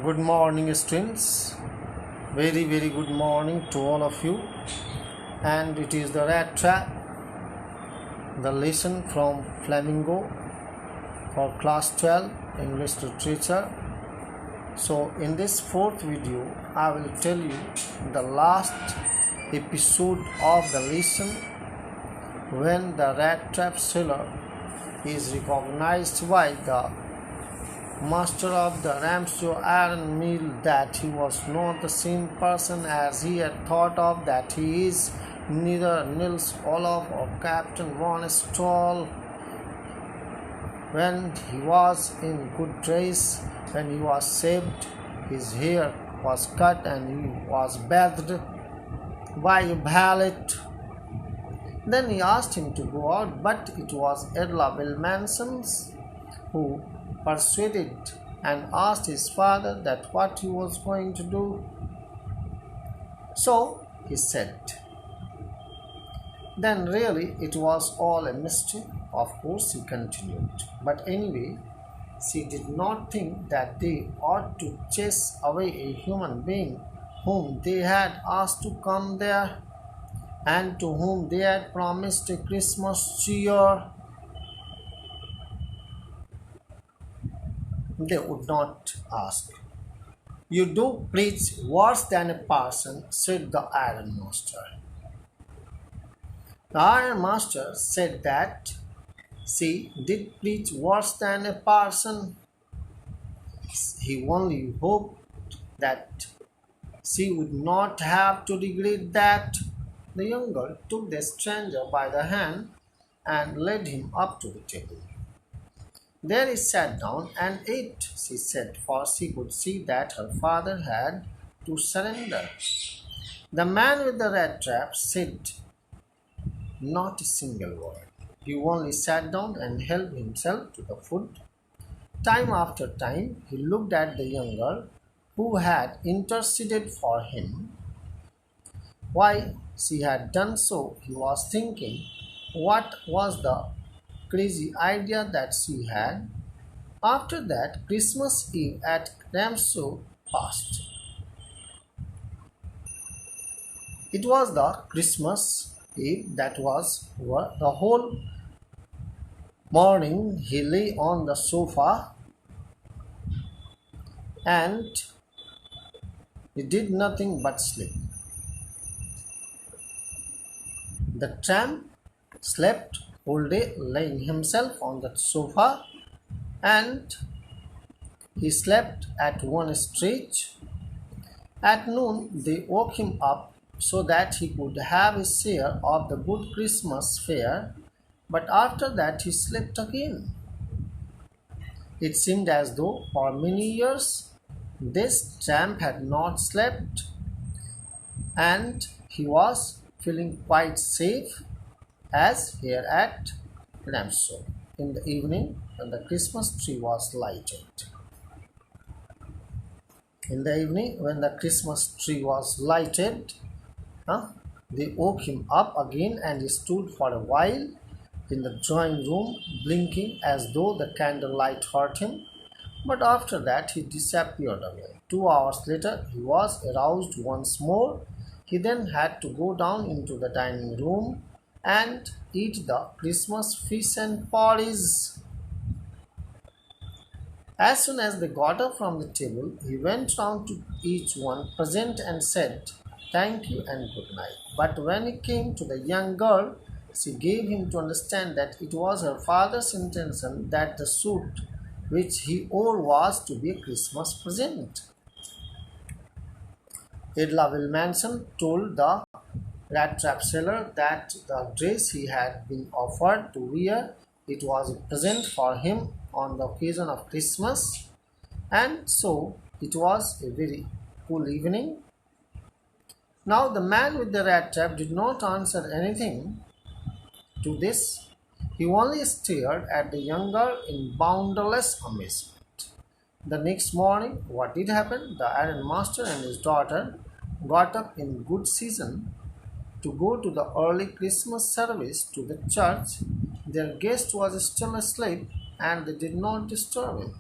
Good morning, students. Very good morning to all of you. And it is the Rattrap, the lesson from Flamingo for class 12 English literature. So, in this fourth video, I will tell you the last episode of the lesson when the Rattrap seller is recognized by the master of the Ramshaw iron mill that he was not the same person as he had thought of, that he is neither Nils Olaf or Captain von Stoll. When he was in good dress, when he was shaved, his hair was cut and he was bathed by a valet. Then he asked him to go out, but it was Edla Wilmansons who persuaded and asked his father that what he was going to do. So he said. Then really it was all a mystery. Of course, he continued. But anyway, she did not think that they ought to chase away a human being whom they had asked to come there and to whom they had promised a Christmas cheer. They would not ask. "You do preach worse than a parson," said the ironmaster. The ironmaster said that she did preach worse than a parson. He only hoped that she would not have to regret that. The young girl took the stranger by the hand and led him up to the table. There he sat down and ate, she said, for she could see that her father had to surrender. The man with the red trap said not a single word. He only sat down and helped himself to the food. Time after time, he looked at the young girl who had interceded for him. Why she had done so, he was thinking. What was the crazy idea that she had? After that, Christmas Eve at Ramshaw passed. It was the Christmas Eve that was over. The whole morning he lay on the sofa and he did nothing but sleep. The tramp slept all day, laying himself on the sofa, and he slept at one stretch. At noon they woke him up so that he could have his share of the good Christmas fare, but after that he slept again. It seemed as though for many years this tramp had not slept, and he was feeling quite safe as here at Ramshaw in the evening when the Christmas tree was lighted. In the evening when the Christmas tree was lighted, they woke him up again and he stood for a while in the drawing room blinking as though the candlelight hurt him. But after that he disappeared again. 2 hours later he was aroused once more. He then had to go down into the dining room and eat the Christmas fish and porridge. As soon as they got up from the table, he went round to each one present and said, "Thank you and good night." But when he came to the young girl, she gave him to understand that it was her father's intention that the suit which he wore was to be a Christmas present. Edla Wilmanson told the Rattrap seller that the dress he had been offered to wear, it was a present for him on the occasion of Christmas, and so it was a very cool evening. Now the man with the rat trap did not answer anything to this. He only stared at the young girl in boundless amazement. The next morning, what did happen? The ironmaster and his daughter got up in good season to go to the early Christmas service to the church. Their guest was still asleep and they did not disturb him.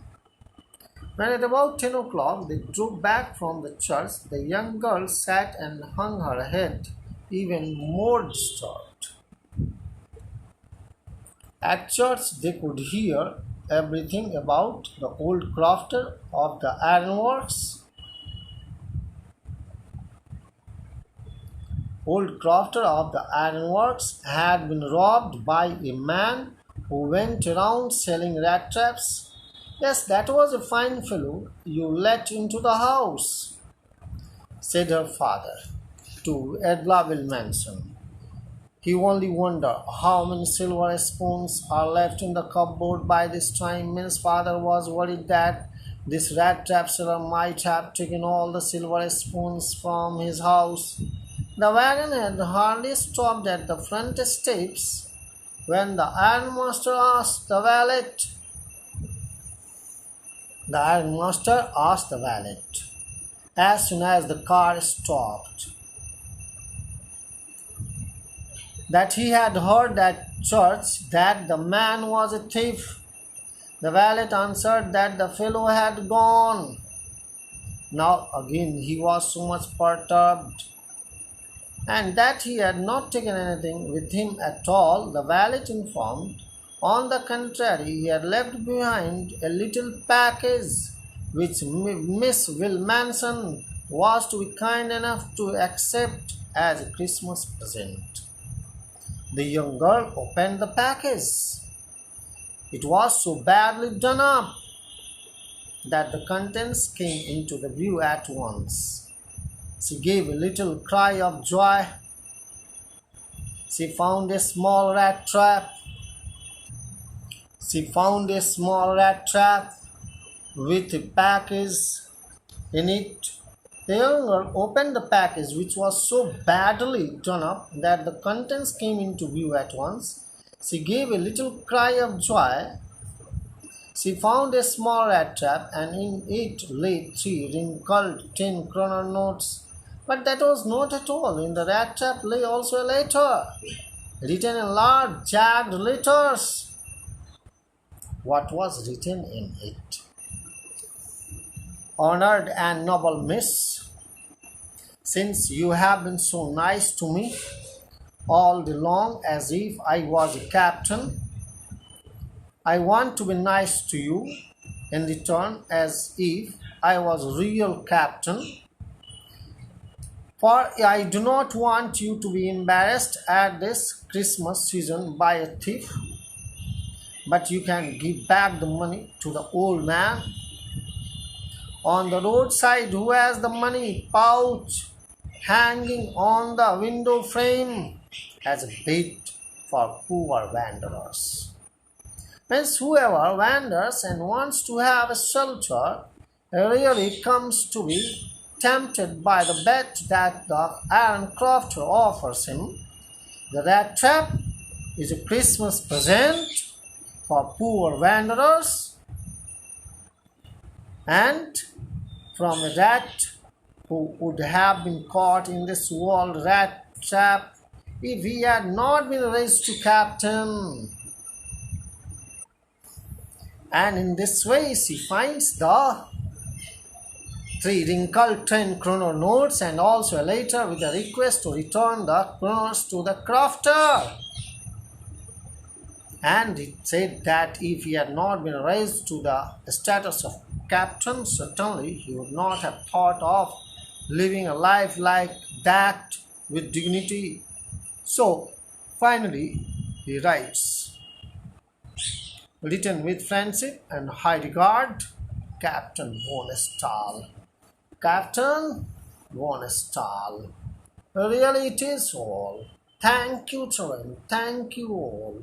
When at about 10 o'clock they drove back from the church, the young girl sat and hung her head, even more disturbed. At church they could hear everything about the old crofter of the ironworks. Old crofter of the ironworks had been robbed by a man who went around selling rat traps. Yes, that was a fine fellow you let into the house, said her father to Edla Wilmanson. He only wondered how many silver spoons are left in the cupboard by this time. Min's father was worried that this rat trap seller might have taken all the silver spoons from his house. The wagon had hardly stopped at the front steps when the ironmaster asked the valet. The ironmaster asked the valet as soon as the car stopped that he had heard at church that the man was a thief. The valet answered that the fellow had gone. Now again he was so much perturbed, and that he had not taken anything with him at all. The valet informed. On the contrary, he had left behind a little package which Miss Wilmanson was to be kind enough to accept as a Christmas present. The young girl opened the package. It was so badly done up that the contents came into the view at once. She gave a little cry of joy. She found a small rat trap. She found a small rat trap with a package in it. The young girl opened the package, which was so badly done up that the contents came into view at once. She gave a little cry of joy. She found a small rat trap, and in it lay 3 wrinkled 10-kroner notes. But that was not at all. In the rat trap lay also a letter, written in large, jagged letters. What was written in it? Honored and noble miss, since you have been so nice to me all day long as if I was a captain, I want to be nice to you in return as if I was a real captain. For I do not want you to be embarrassed at this Christmas season by a thief, but you can give back the money to the old man on the roadside who has the money pouch hanging on the window frame as a bait for poor wanderers. Hence, whoever wanders and wants to have a shelter really comes to be tempted by the bet that the iron crofter offers him. The rat trap is a Christmas present for poor wanderers, and from a rat who would have been caught in this world rat trap if he had not been raised to captain. And in this way she finds the 3 wrinkled 10-kroner notes and also a letter with a request to return the kroners to the crofter. And it said that if he had not been raised to the status of captain, certainly he would not have thought of living a life like that with dignity. So, finally, he writes, written with friendship and high regard, Captain von Stahl. Captain von Stahl. Really it is all. Thank you, children. Thank you all.